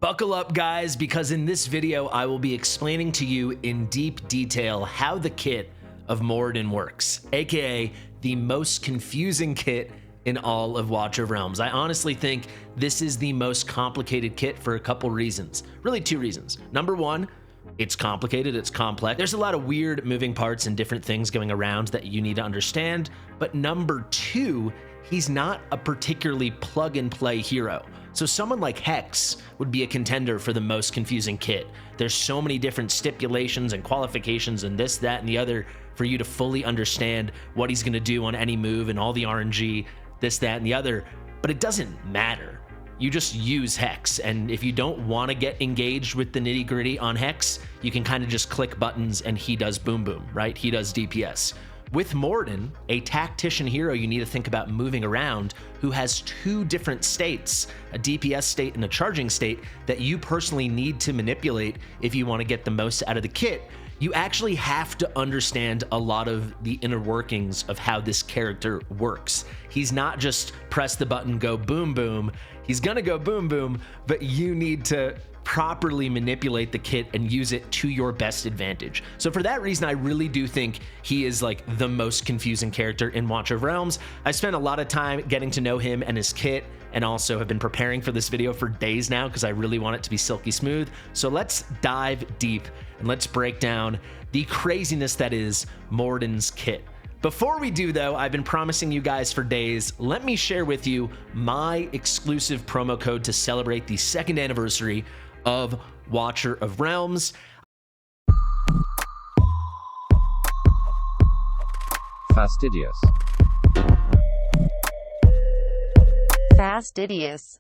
Buckle up, guys, because in this video, I will be explaining to you in deep detail how the kit of Moriden works, aka the most confusing kit in all of Watch of Realms. I honestly think this is the most complicated kit for a couple reasons. Really two reasons. Number one, it's complicated, it's complex. There's a lot of weird moving parts and different things going around that you need to understand. But number two, he's not a particularly plug-and-play hero. So someone like Hex would be a contender for the most confusing kit. There's so many different stipulations and qualifications and this, that, and the other for you to fully understand what he's going to do on any move and all the RNG, this, that, and the other. But it doesn't matter. You just use Hex, and if you don't want to get engaged with the nitty-gritty on Hex, you can kind of just click buttons and he does boom boom, right? He does DPS. With Mortyn, a tactician hero you need to think about moving around, who has two different states, a DPS state and a charging state, that you personally need to manipulate if you want to get the most out of the kit, you actually have to understand a lot of the inner workings of how this character works. He's not just press the button, go boom boom. He's gonna go boom boom, but you need to properly manipulate the kit and use it to your best advantage. So for that reason, I really do think he is like the most confusing character in Watch of Realms. I spent a lot of time getting to know him and his kit, and also have been preparing for this video for days now because I really want it to be silky smooth. So let's dive deep and let's break down the craziness that is Morden's kit. Before we do, though, I've been promising you guys for days, let me share with you my exclusive promo code to celebrate the second anniversary of Watcher of Realms. Fastidious. Fastidious.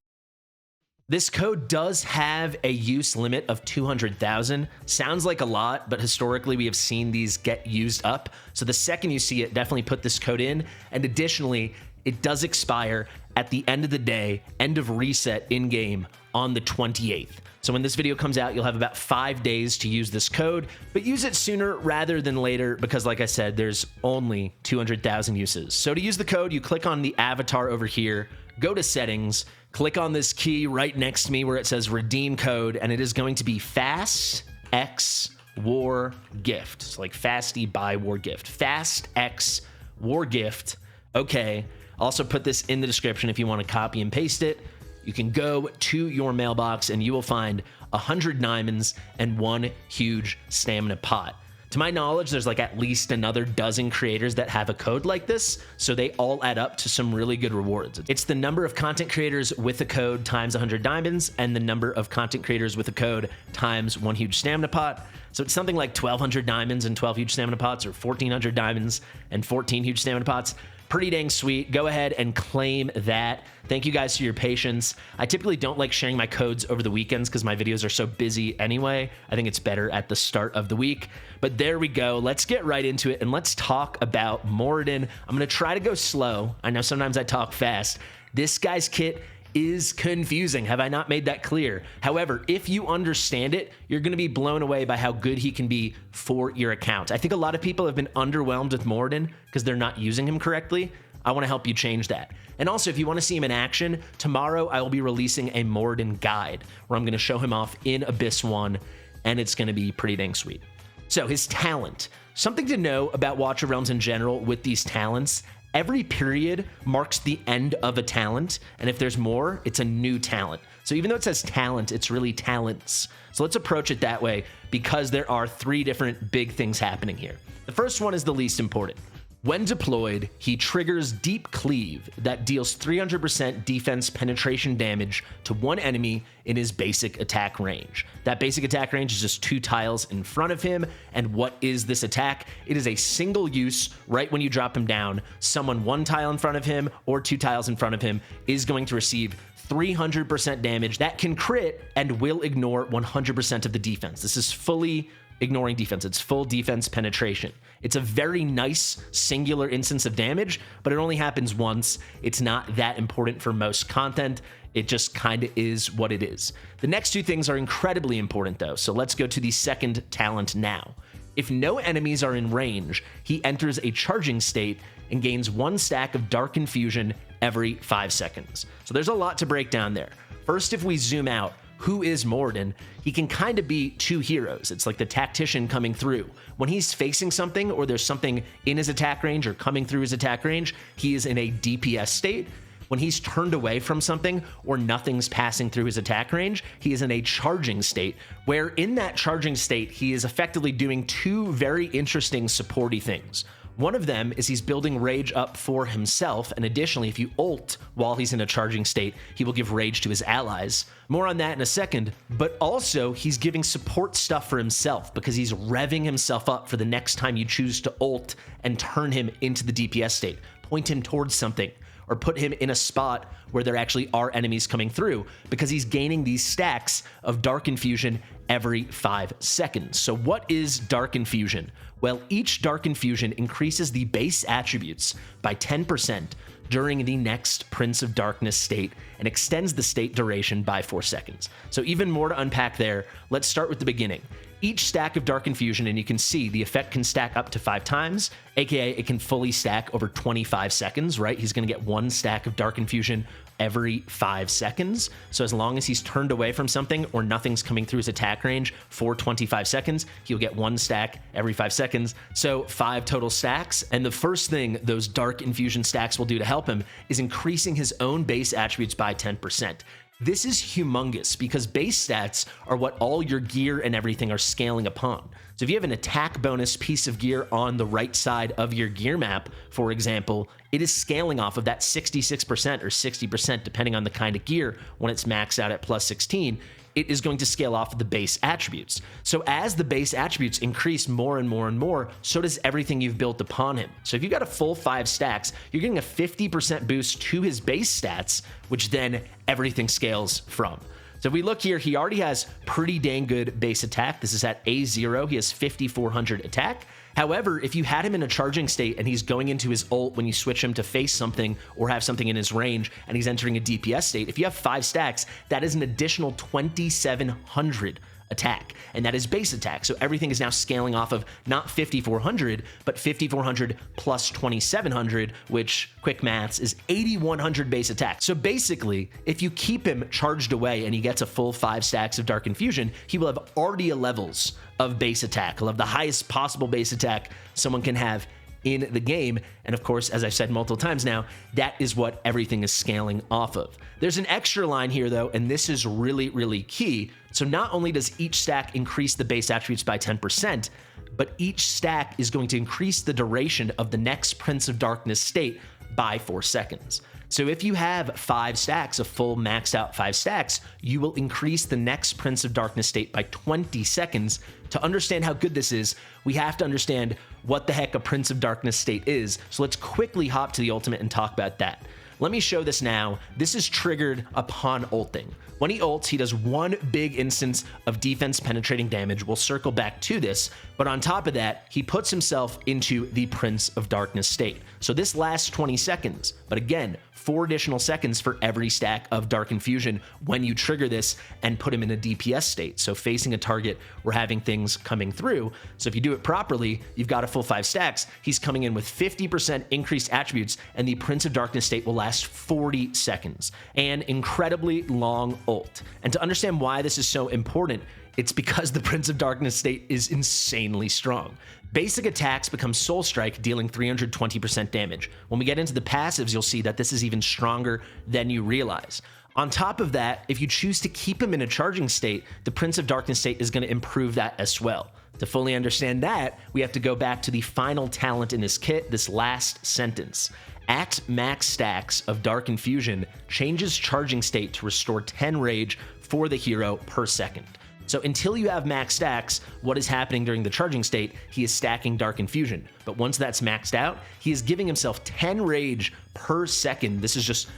This code does have a use limit of 200,000. Sounds like a lot, but historically we have seen these get used up. So the second you see it, definitely put this code in. And additionally, it does expire at the end of the day, end of reset in-game on the 28th. So when this video comes out, you'll have about 5 days to use this code, but use it sooner rather than later because, like I said, there's only 200,000 uses. So to use the code, you click on the avatar over here, go to settings, click on this key right next to me where it says redeem code, and it is going to be Fast X War Gift. So like Fasti buy War Gift. Fast X War Gift. Okay. Also put this in the description if you want to copy and paste it. You can go to your mailbox and you will find 100 diamonds and one huge stamina pot. To my knowledge, there's like at least another dozen creators that have a code like this, so they all add up to some really good rewards. It's the number of content creators with a code times 100 diamonds and the number of content creators with a code times one huge stamina pot. So it's something like 1,200 diamonds and 12 huge stamina pots, or 1,400 diamonds and 14 huge stamina pots. Pretty dang sweet. Go ahead and claim that. Thank you guys for your patience. I typically don't like sharing my codes over the weekends because my videos are so busy anyway. I think it's better at the start of the week. But there we go. Let's get right into it and let's talk about Moriden. I'm going to try to go slow. I know sometimes I talk fast. This guy's kit is confusing. Have I not made that clear? However, if you understand it, you're going to be blown away by how good he can be for your account. I think a lot of people have been underwhelmed with Moriden because they're not using him correctly. I want to help you change that. And also, if you want to see him in action, tomorrow I will be releasing a Moriden guide where I'm going to show him off in Abyss 1, and it's going to be pretty dang sweet. So his talent. Something to know about Watch of Realms in general with these talents: every period marks the end of a talent, and if there's more, it's a new talent. So even though it says talent, it's really talents. So let's approach it that way because there are three different big things happening here. The first one is the least important. When deployed, he triggers Deep Cleave that deals 300% defense penetration damage to one enemy in his basic attack range. That basic attack range is just 2 tiles in front of him. And what is this attack? It is a single use right when you drop him down. Someone 1 tile in front of him or 2 tiles in front of him is going to receive 300% damage that can crit and will ignore 100% of the defense. This is fully ignoring defense. It's full defense penetration. It's a very nice singular instance of damage, but it only happens once. It's not that important for most content. It just kind of is what it is. The next two things are incredibly important though, so let's go to the second talent now. If no enemies are in range, he enters a charging state and gains 1 stack of Dark Infusion every 5 seconds. So there's a lot to break down there. First, if we zoom out, who is Moriden, he can kind of be two heroes. It's like the tactician coming through. When he's facing something or there's something in his attack range or coming through his attack range, he is in a DPS state. When he's turned away from something or nothing's passing through his attack range, he is in a charging state, where in that charging state, he is effectively doing two very interesting supporty things. One of them is he's building rage up for himself, and additionally, if you ult while he's in a charging state, he will give rage to his allies. More on that in a second, but also he's giving support stuff for himself because he's revving himself up for the next time you choose to ult and turn him into the DPS state, point him towards something, or put him in a spot where there actually are enemies coming through, because he's gaining these stacks of Dark Infusion every 5 seconds. So what is Dark Infusion? Well, each Dark Infusion increases the base attributes by 10% during the next Prince of Darkness state and extends the state duration by 4 seconds. So even more to unpack there. Let's start with the beginning. Each stack of Dark Infusion, and you can see the effect can stack up to 5 times, aka it can fully stack over 25 seconds, right? He's going to get 1 stack of Dark Infusion every 5 seconds. So as long as he's turned away from something or nothing's coming through his attack range for 25 seconds, he'll get 1 stack every 5 seconds. So 5 total stacks. And the first thing those Dark Infusion stacks will do to help him is increasing his own base attributes by 10%. This is humongous because base stats are what all your gear and everything are scaling upon. So if you have an attack bonus piece of gear on the right side of your gear map, for example, it is scaling off of that 66% or 60%, depending on the kind of gear. When it's maxed out at plus 16, it is going to scale off of the base attributes. So as the base attributes increase more and more and more, so does everything you've built upon him. So if you've got a full 5 stacks, you're getting a 50% boost to his base stats, which then everything scales from. So if we look here, he already has pretty dang good base attack. This is at A0. He has 5,400 attack. However, if you had him in a charging state and he's going into his ult when you switch him to face something or have something in his range and he's entering a DPS state, if you have 5 stacks, that is an additional 2,700 attack, and that is base attack. So everything is now scaling off of not 5,400, but 5,400 plus 2,700, which, quick maths, is 8,100 base attack. So basically, if you keep him charged away and he gets a full 5 stacks of Dark Infusion, he will have Ardia levels of base attack. He'll have the highest possible base attack someone can have in the game. And of course, as I've said multiple times now, that is what everything is scaling off of. There's an extra line here though, and this is really, really key. So not only does each stack increase the base attributes by 10%, but each stack is going to increase the duration of the next Prince of Darkness state by 4 seconds. So if you have 5 stacks, a full maxed out 5 stacks, you will increase the next Prince of Darkness state by 20 seconds. To understand how good this is, we have to understand what the heck a Prince of Darkness state is. So let's quickly hop to the ultimate and talk about that. Let me show this now. This is triggered upon ulting. When he ults, he does 1 big instance of defense penetrating damage. We'll circle back to this, but on top of that, he puts himself into the Prince of Darkness state. So this lasts 20 seconds, but again, 4 additional seconds for every stack of Dark Infusion when you trigger this and put him in a DPS state. So facing a target, we're having things coming through. So if you do it properly, you've got a full 5 stacks. He's coming in with 50% increased attributes, and the Prince of Darkness state will last 40 seconds. An incredibly long ult. And to understand why this is so important, it's because the Prince of Darkness state is insanely strong. Basic attacks become Soul Strike, dealing 320% damage. When we get into the passives, you'll see that this is even stronger than you realize. On top of that, if you choose to keep him in a charging state, the Prince of Darkness state is going to improve that as well. To fully understand that, we have to go back to the final talent in this kit, this last sentence. At max stacks of Dark Infusion, changes charging state to restore 10 rage for the hero per second. So until you have max stacks, what is happening during the charging state? He is stacking Dark Infusion. But once that's maxed out, he is giving himself 10 rage per second. This is just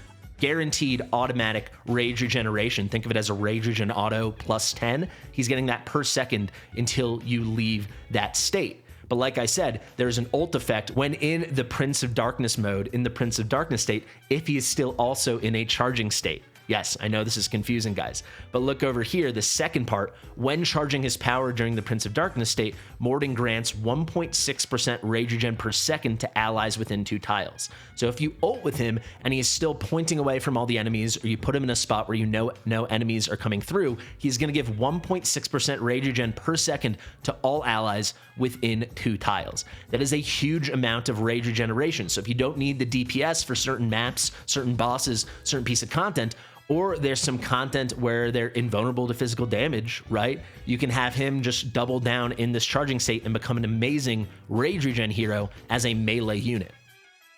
guaranteed automatic rage regeneration. Think of it as a rage regen auto plus 10. He's getting that per second until you leave that state. But like I said, there's an ult effect when in the Prince of Darkness mode, in the Prince of Darkness state, if he is still also in a charging state. Yes, I know this is confusing, guys, but look over here, the second part. When charging his power during the Prince of Darkness state, Mortyn grants 1.6% rage regen per second to allies within 2 tiles. So if you ult with him and he is still pointing away from all the enemies, or you put him in a spot where you know no enemies are coming through, he's going to give 1.6% rage regen per second to all allies within 2 tiles. That is a huge amount of rage regeneration. So if you don't need the DPS for certain maps, certain bosses, certain piece of content, or there's some content where they're invulnerable to physical damage, right? You can have him just double down in this charging state and become an amazing rage regen hero as a melee unit.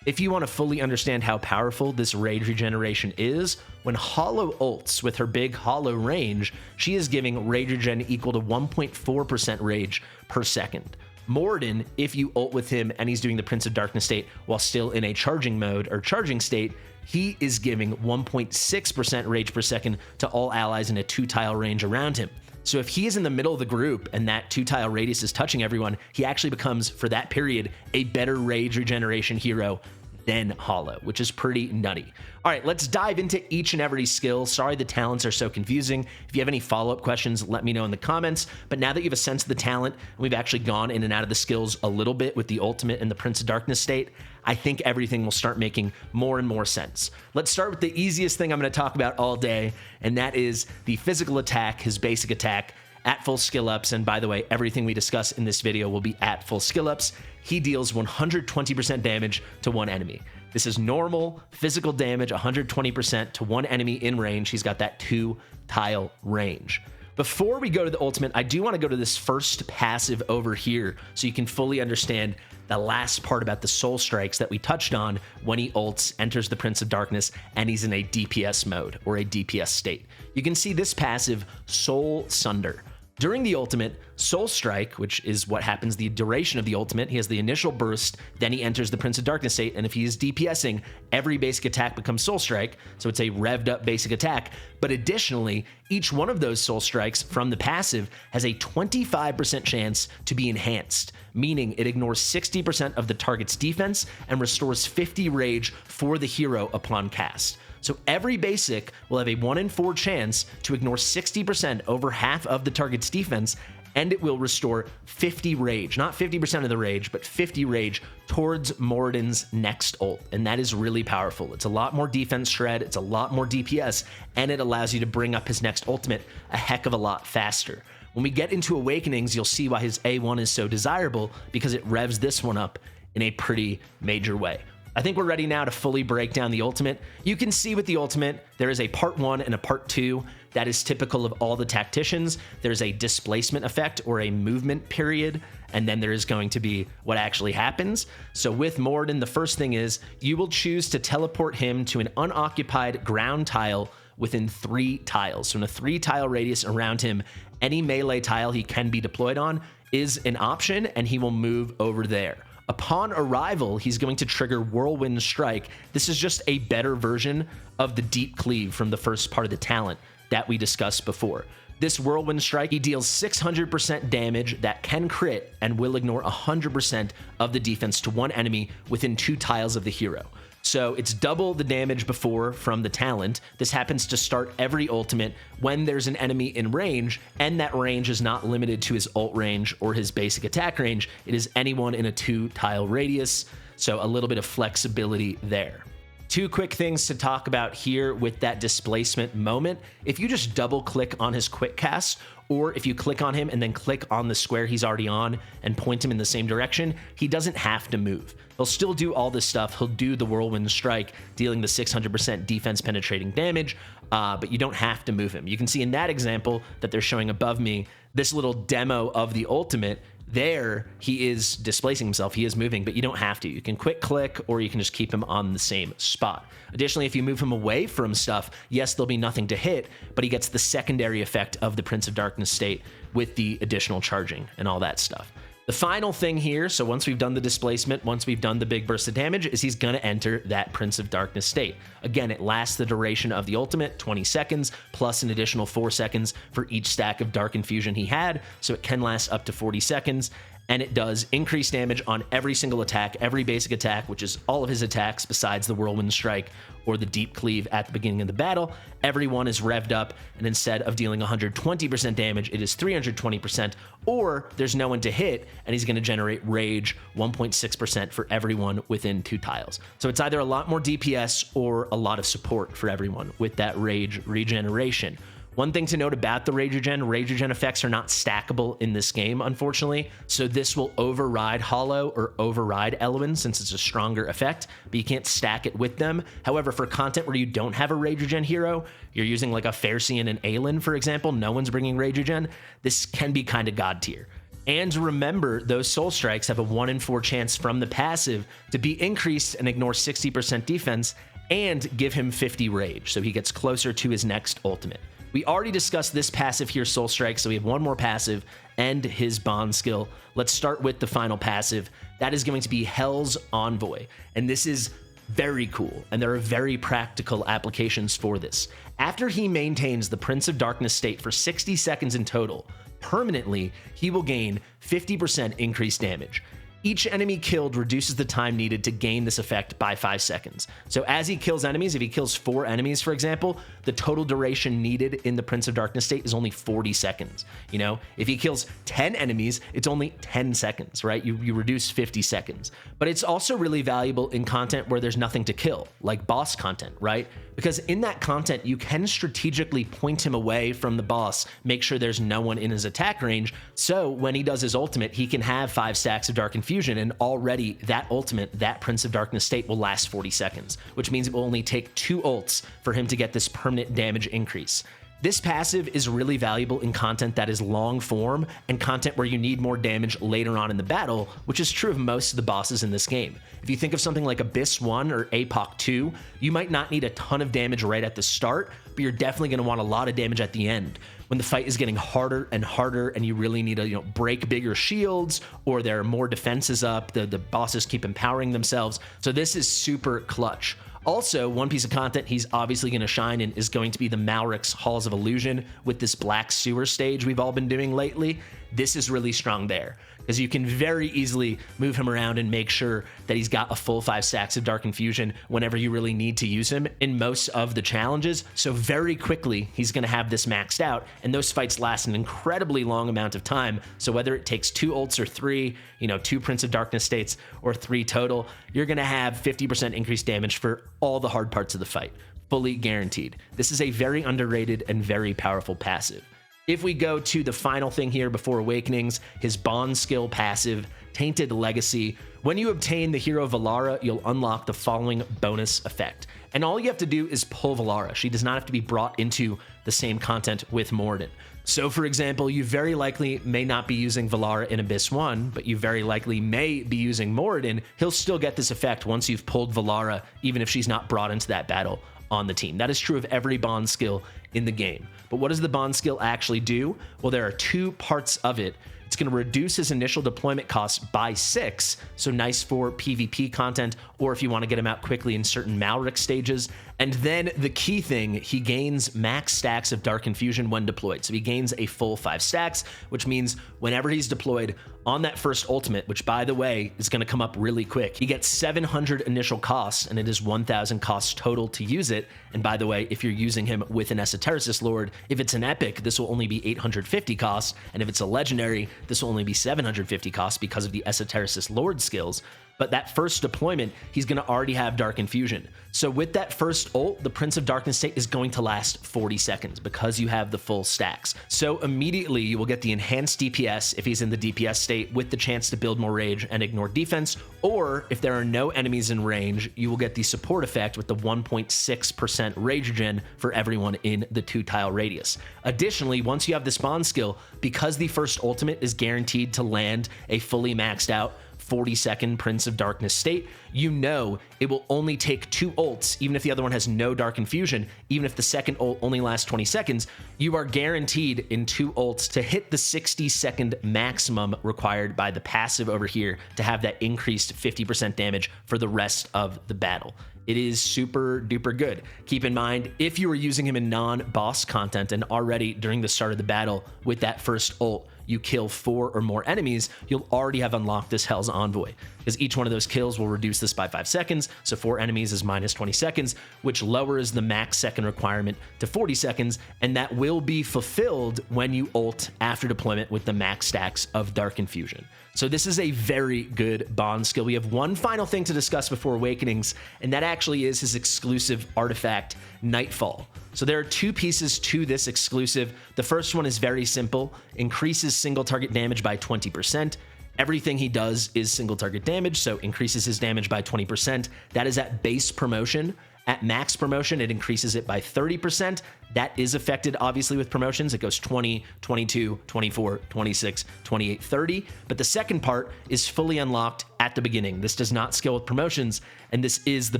If you want to fully understand how powerful this rage regeneration is, when Hollow ults with her big Hollow range, she is giving rage regen equal to 1.4% rage per second. Moriden, if you ult with him and he's doing the Prince of Darkness state while still in a charging mode or charging state, he is giving 1.6% rage per second to all allies in a 2-tile range around him. So if he is in the middle of the group and that 2-tile radius is touching everyone, he actually becomes, for that period, a better rage regeneration hero than Hollow, which is pretty nutty. All right, let's dive into each and every skill. Sorry the talents are so confusing. If you have any follow-up questions, let me know in the comments. But now that you have a sense of the talent, and we've actually gone in and out of the skills a little bit with the ultimate and the Prince of Darkness state, I think everything will start making more and more sense. Let's start with the easiest thing I'm going to talk about all day, and that is the physical attack, his basic attack, at full skill ups. And by the way, everything we discuss in this video will be at full skill ups. He deals 120% damage to one enemy. This is normal physical damage, 120% to one enemy in range. He's got that 2-tile range. Before we go to the ultimate, I do want to go to this first passive over here so you can fully understand the last part about the soul strikes that we touched on when he ults, enters the Prince of Darkness, and he's in a DPS mode or a DPS state. You can see this passive, Soul Sunder. During the ultimate, Soul Strike, which is what happens the duration of the ultimate, he has the initial burst, then he enters the Prince of Darkness state, and if he is DPSing, every basic attack becomes Soul Strike, so it's a revved up basic attack, but additionally, each one of those Soul Strikes from the passive has a 25% chance to be enhanced, meaning it ignores 60% of the target's defense and restores 50 rage for the hero upon cast. So every basic will have a 1 in 4 chance to ignore 60% over half of the target's defense, and it will restore 50 rage, not 50% of the rage, but 50 rage towards Moridin's next ult. And that is really powerful. It's a lot more defense shred, it's a lot more DPS, and it allows you to bring up his next ultimate a heck of a lot faster. When we get into Awakenings, you'll see why his A1 is so desirable, because it revs this one up in a pretty major way. I think we're ready now to fully break down the ultimate. You can see with the ultimate, there is a part 1 and a part 2. That is typical of all the tacticians. There's a displacement effect or a movement period, and then there is going to be what actually happens. So with Moriden, the first thing is you will choose to teleport him to an unoccupied ground tile within 3 tiles. So in a 3-tile radius around him, any melee tile he can be deployed on is an option, and he will move over there. Upon arrival, he's going to trigger Whirlwind Strike. This is just a better version of the Deep Cleave from the first part of the talent that we discussed before. This Whirlwind Strike, he deals 600% damage that can crit and will ignore 100% of the defense to one enemy within 2 tiles of the hero. So it's double the damage before from the talent. This happens to start every ultimate when there's an enemy in range, and that range is not limited to his ult range or his basic attack range. It is anyone in a 2-tile radius, so a little bit of flexibility there. 2 quick things to talk about here with that displacement moment. If you just double click on his quick cast, or if you click on him and then click on the square he's already on and point him in the same direction, he doesn't have to move. He'll still do all this stuff. He'll do the Whirlwind Strike, dealing the 600% defense penetrating damage, but you don't have to move him. You can see in that example that they're showing above me, this little demo of the ultimate. There, he is displacing himself, he is moving, but you don't have to. You can quick click, or you can just keep him on the same spot. Additionally, if you move him away from stuff, yes, there'll be nothing to hit, but he gets the secondary effect of the Prince of Darkness state with the additional charging and all that stuff. The final thing here, so once we've done the displacement, once we've done the big burst of damage, is he's going to enter that Prince of Darkness state. Again, it lasts the duration of the ultimate, 20 seconds, plus an additional 4 seconds for each stack of Dark Infusion he had, so it can last up to 40 seconds. and it does increased damage on every single attack, every basic attack, which is all of his attacks besides the Whirlwind Strike or the Deep Cleave at the beginning of the battle. Everyone is revved up, and instead of dealing 120% damage, it is 320%, or there's no one to hit, and he's going to generate Rage 1.6% for everyone within 2 tiles. So it's either a lot more DPS or a lot of support for everyone with that Rage regeneration. One thing to note about the Rage Regen effects are not stackable in this game, unfortunately, so this will override Hollow or override Elwyn since it's a stronger effect, but you can't stack it with them. However, for content where you don't have a Rage Regen hero, you're using like a Faircian and Aelin, for example, no one's bringing Rage Regen, this can be kind of god tier. And remember, those Soul Strikes have a 1 in 4 chance from the passive to be increased and ignore 60% defense and give him 50 Rage, so he gets closer to his next ultimate. We already discussed this passive here, Soul Strike, so we have one more passive and his bond skill. Let's start with the final passive. That is going to be Hell's Envoy, and this is very cool, and there are very practical applications for this. After he maintains the Prince of Darkness state for 60 seconds in total, permanently, he will gain 50% increased damage. Each enemy killed reduces the time needed to gain this effect by 5 seconds. So as he kills enemies, if he kills 4 enemies, for example, the total duration needed in the Prince of Darkness state is only 40 seconds. You know, if he kills 10 enemies, it's only 10 seconds, right? You reduce 50 seconds. But it's also really valuable in content where there's nothing to kill, like boss content, right? Because in that content, you can strategically point him away from the boss, make sure there's no one in his attack range, so when he does his ultimate, he can have 5 stacks of Dark Infusion, and already that ultimate, that Prince of Darkness state, will last 40 seconds, which means it will only take 2 ults for him to get this permanent damage increase. This passive is really valuable in content that is long form and content where you need more damage later on in the battle, which is true of most of the bosses in this game. If you think of something like Abyss 1 or APOC 2, you might not need a ton of damage right at the start, but you're definitely going to want a lot of damage at the end when the fight is getting harder and harder and you really need to, break bigger shields, or there are more defenses up, the bosses keep empowering themselves. So this is super clutch. Also, one piece of content he's obviously going to shine in is going to be the Malric's Halls of Illusion with this Black Sewer stage we've all been doing lately. This is really strong there, because you can very easily move him around and make sure that he's got a full 5 stacks of Dark Infusion whenever you really need to use him in most of the challenges. So very quickly, he's going to have this maxed out, and those fights last an incredibly long amount of time. So whether it takes 2 ults or 3, 2 Prince of Darkness states or 3 total, you're going to have 50% increased damage for all the hard parts of the fight, fully guaranteed. This is a very underrated and very powerful passive. If we go to the final thing here before Awakenings, his Bond skill passive, Tainted Legacy. When you obtain the hero Valara, you'll unlock the following bonus effect. And all you have to do is pull Valara. She does not have to be brought into the same content with Moriden. So for example, you very likely may not be using Valara in Abyss 1, but you very likely may be using Moriden. He'll still get this effect once you've pulled Valara, even if she's not brought into that battle on the team. That is true of every Bond skill in the game. But what does the Bond skill actually do? Well, there are 2 parts of it. It's going to reduce his initial deployment costs by 6, so nice for PvP content, or if you want to get him out quickly in certain Malric stages. And then the key thing, he gains max stacks of Dark Infusion when deployed. So he gains a full 5 stacks, which means whenever he's deployed on that first ultimate, which by the way is going to come up really quick, he gets 700 initial costs, and it is 1,000 costs total to use it. And by the way, if you're using him with an Esotericist Lord, if it's an epic, this will only be 850 costs, and if it's a legendary, this will only be 750 costs because of the Esotericist Lord skills. But that first deployment, he's going to already have Dark Infusion. So with that first ult, the Prince of Darkness state is going to last 40 seconds because you have the full stacks. So immediately you will get the enhanced DPS if he's in the DPS state with the chance to build more rage and ignore defense, or if there are no enemies in range, you will get the support effect with the 1.6% rage regen for everyone in the 2-tile radius. Additionally, once you have this bond skill, because the first ultimate is guaranteed to land a fully maxed out 40-second Prince of Darkness state, you know it will only take 2 ults, even if the other one has no Dark Infusion, even if the second ult only lasts 20 seconds, you are guaranteed in 2 ults to hit the 60-second maximum required by the passive over here to have that increased 50% damage for the rest of the battle. It is super duper good. Keep in mind, if you were using him in non-boss content and already during the start of the battle with that first ult, you kill 4 or more enemies, you'll already have unlocked this Hell's Envoy, because each one of those kills will reduce this by 5 seconds, so 4 enemies is minus 20 seconds, which lowers the max second requirement to 40 seconds, and that will be fulfilled when you ult after deployment with the max stacks of Dark Infusion. So this is a very good bond skill. We have one final thing to discuss before Awakenings, and that actually is his exclusive artifact, Nightfall. So there are 2 pieces to this exclusive. The first one is very simple, increases single target damage by 20%. Everything he does is single target damage, so increases his damage by 20%. That is at base promotion. At max promotion, it increases it by 30%. That is affected, obviously, with promotions. It goes 20, 22, 24, 26, 28, 30. But the second part is fully unlocked at the beginning. This does not scale with promotions, and this is the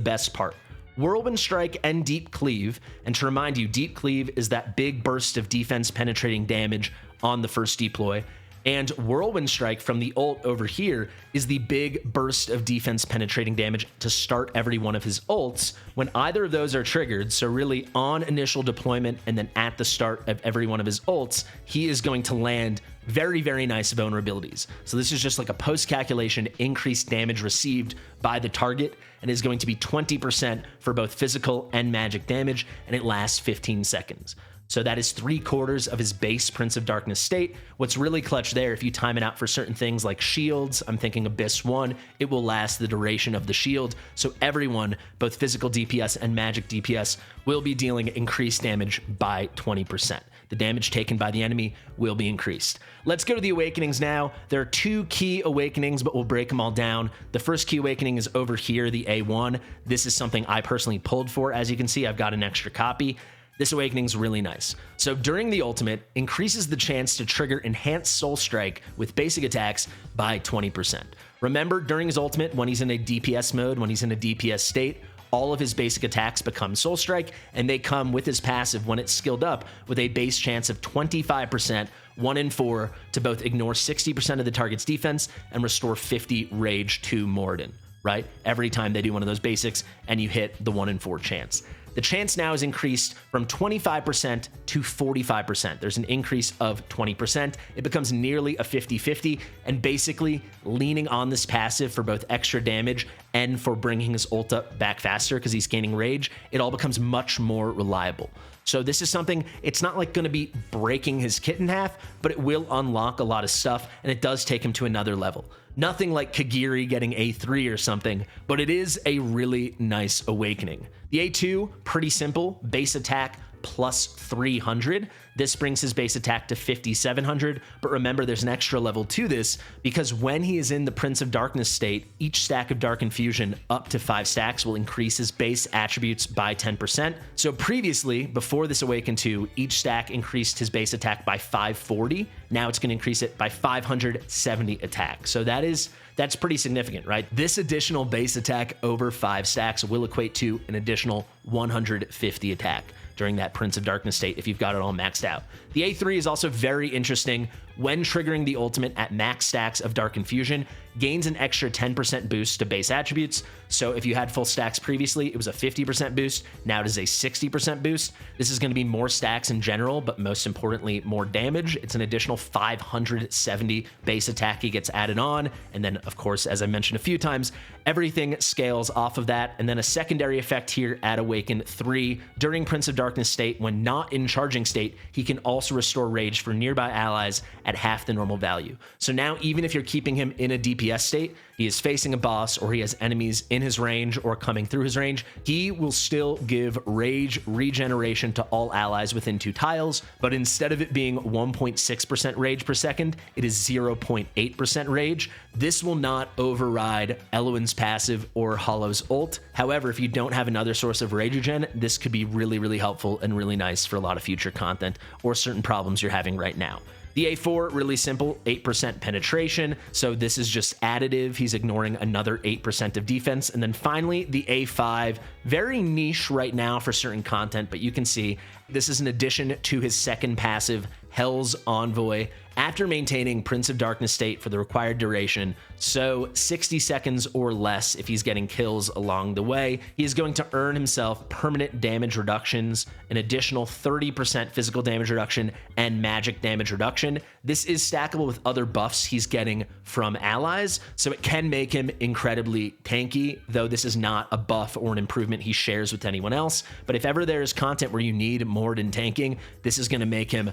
best part. Whirlwind Strike and Deep Cleave, and to remind you, Deep Cleave is that big burst of defense penetrating damage on the first deploy. And Whirlwind Strike from the ult over here is the big burst of defense penetrating damage to start every one of his ults when either of those are triggered. So really on initial deployment and then at the start of every one of his ults, he is going to land very, very nice vulnerabilities. So this is just like a post-calculation increased damage received by the target, and is going to be 20% for both physical and magic damage, and it lasts 15 seconds. So that is 3/4 of his base Prince of Darkness state. What's really clutch there, if you time it out for certain things like shields, I'm thinking Abyss 1, it will last the duration of the shield. So everyone, both physical DPS and magic DPS, will be dealing increased damage by 20%. The damage taken by the enemy will be increased. Let's go to the awakenings now. There are 2 key awakenings, but we'll break them all down. The first key awakening is over here, the A1. This is something I personally pulled for. As you can see, I've got an extra copy. This awakening is really nice. So during the ultimate, increases the chance to trigger Enhanced Soul Strike with basic attacks by 20%. Remember, during his ultimate, when he's in a DPS mode, when he's in a DPS state, all of his basic attacks become Soul Strike, and they come with his passive when it's skilled up with a base chance of 25%, 1 in 4, to both ignore 60% of the target's defense and restore 50 rage to Moriden, right? Every time they do one of those basics and you hit the 1 in 4 chance. The chance now is increased from 25% to 45%. There's an increase of 20%. It becomes nearly a 50-50, and basically leaning on this passive for both extra damage and for bringing his ult up back faster because he's gaining rage, it all becomes much more reliable. So this is something, it's not like going to be breaking his kit in half, but it will unlock a lot of stuff, and it does take him to another level. Nothing like Kagiri getting A3 or something, but it is a really nice awakening. The A2, pretty simple, base attack plus 300. This brings his base attack to 5,700, but remember there's an extra level to this because when he is in the Prince of Darkness state, each stack of Dark Infusion up to 5 stacks will increase his base attributes by 10%. So previously, before this Awaken 2, each stack increased his base attack by 540. Now it's going to increase it by 570 attack. So that's pretty significant, right? This additional base attack over 5 stacks will equate to an additional 150 attack during that Prince of Darkness state if you've got it all maxed out. The A3 is also very interesting. When triggering the ultimate at max stacks of Dark Infusion, gains an extra 10% boost to base attributes. So if you had full stacks previously, it was a 50% boost. Now it is a 60% boost. This is going to be more stacks in general, but most importantly, more damage. It's an additional 570 base attack he gets added on. And then, of course, as I mentioned a few times, everything scales off of that. And then a secondary effect here at Awaken 3. During Prince of Darkness state, when not in charging state, he can also restore rage for nearby allies at half the normal value. So now, even if you're keeping him in a DPS state, he is facing a boss or he has enemies in his range or coming through his range, he will still give rage regeneration to all allies within 2 tiles, but instead of it being 1.6% rage per second, it is 0.8% rage. This will not override Eloin's passive or Hollow's ult. However, if you don't have another source of rage regen, this could be really, really helpful and really nice for a lot of future content or certain problems you're having right now. The A4, really simple, 8% penetration, so this is just additive. He's ignoring another 8% of defense. And then finally, the A5, very niche right now for certain content, but you can see this is an addition to his second passive, Hell's Envoy after maintaining Prince of Darkness state for the required duration, so 60 seconds or less if he's getting kills along the way. He is going to earn himself permanent damage reductions, an additional 30% physical damage reduction, and magic damage reduction. This is stackable with other buffs he's getting from allies, so it can make him incredibly tanky, though this is not a buff or an improvement he shares with anyone else. But if ever there is content where you need Mortyn tanking, this is going to make him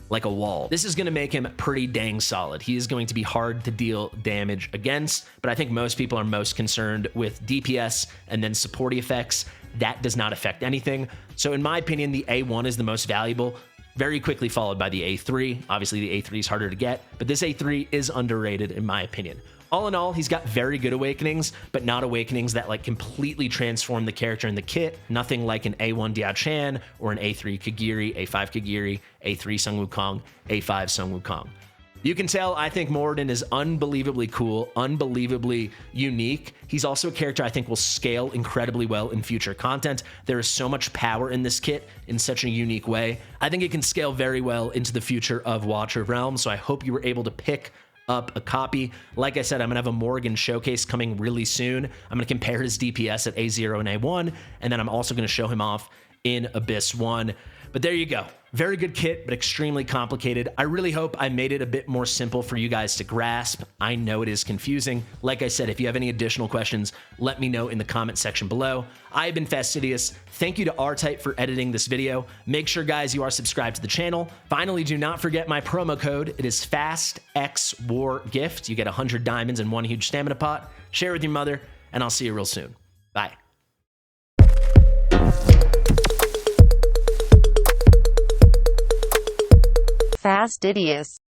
like a wall. This is going to make him pretty dang solid. He is going to be hard to deal damage against, but I think most people are most concerned with DPS and then supporty effects. That does not affect anything. So in my opinion, the A1 is the most valuable, very quickly followed by the A3. Obviously, the A3 is harder to get, but this A3 is underrated in my opinion. All in all, he's got very good awakenings, but not awakenings that like completely transform the character in the kit. Nothing like an A1 Diao Chan or an A3 Kagiri, A5 Kagiri, A3 Sung Wukong, A5 Sung Wukong. You can tell I think Moriden is unbelievably cool, unbelievably unique. He's also a character I think will scale incredibly well in future content. There is so much power in this kit in such a unique way. I think it can scale very well into the future of Watcher of Realms, so I hope you were able to pick up a copy. Like I said, I'm gonna have a Morgan showcase coming really soon. I'm gonna compare his DPS at A0 and A1, and then I'm also gonna show him off in Abyss 1. But there you go. Very good kit, but extremely complicated. I really hope I made it a bit more simple for you guys to grasp. I know it is confusing. Like I said, if you have any additional questions, let me know in the comment section below. I've been Fastidious. Thank you to R-Type for editing this video. Make sure, guys, you are subscribed to the channel. Finally, do not forget my promo code. It is FASTXWARGIFT. You get 100 diamonds and one huge stamina pot. Share with your mother, and I'll see you real soon. Bye. Fastidious.